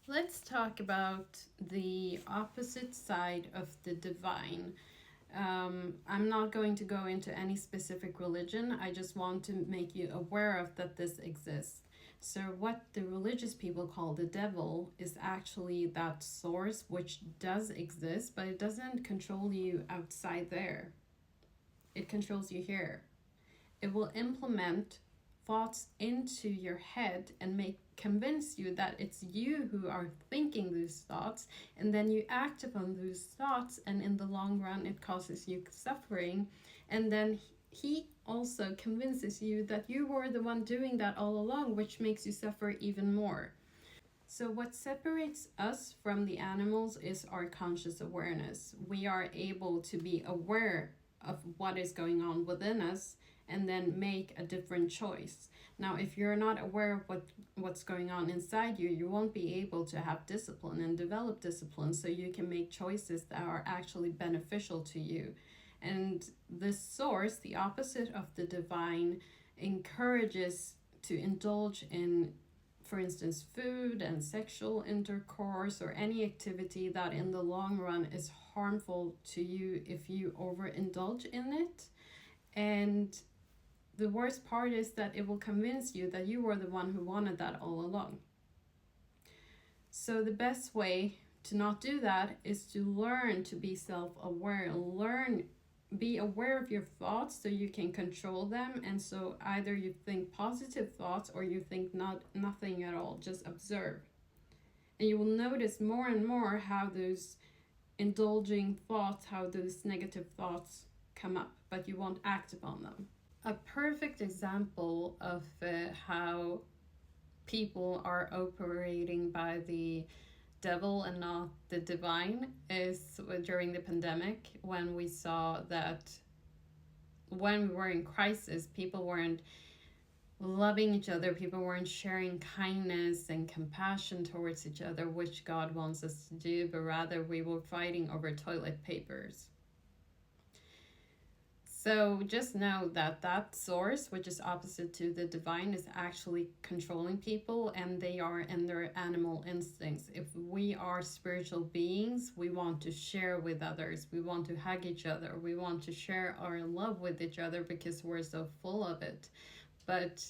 Let's talk about the opposite side of the divine. I'm not going to go into any specific religion. I just want to make you aware of that this exists. So, what the religious people call the devil is actually that source which does exist, but it doesn't control you outside there. It controls you here. It will implement thoughts into your head and make convince you that it's you who are thinking those thoughts, and then you act upon those thoughts, and in the long run it causes you suffering. And then he also convinces you that you were the one doing that all along, which makes you suffer even more. So, what separates us from the animals is our conscious awareness. We are able to be aware of what is going on within us and then make a different choice. Now, if you're not aware of what's going on inside you, you won't be able to have discipline and develop discipline so you can make choices that are actually beneficial to you. And this source, the opposite of the divine, encourages to indulge in, for instance, food and sexual intercourse or any activity that in the long run is harmful to you if you overindulge in it. And the worst part is that it will convince you that you were the one who wanted that all along. So the best way to not do that is to learn to be self-aware, be aware of your thoughts so you can control them. And so either you think positive thoughts or you think nothing at all, just observe. And you will notice more and more how those indulging thoughts, how those negative thoughts come up, but you won't act upon them. A perfect example of how people are operating by the devil and not the divine is during the pandemic, when we saw that when we were in crisis, people weren't loving each other, people weren't sharing kindness and compassion towards each other, which God wants us to do, but rather we were fighting over toilet papers. So just know that that source, which is opposite to the divine, is actually controlling people, and they are in their animal instincts. If we are spiritual beings, we want to share with others. We want to hug each other. We want to share our love with each other because we're so full of it. But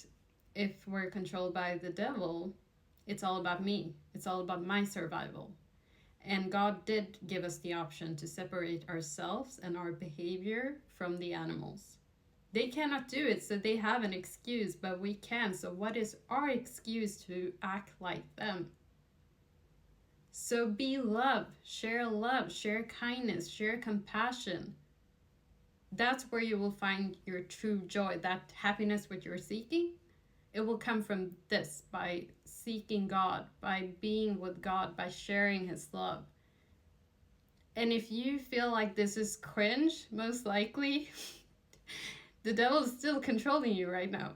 if we're controlled by the devil, it's all about me. It's all about my survival. And God did give us the option to separate ourselves and our behavior from the animals. They cannot do it, so they have an excuse, but we can. So what is our excuse to act like them? So be love, share kindness, share compassion. That's where you will find your true joy, that happiness which you're seeking. It will come from this, by seeking God, by being with God, by sharing His love. And if you feel like this is cringe, most likely the devil is still controlling you right now.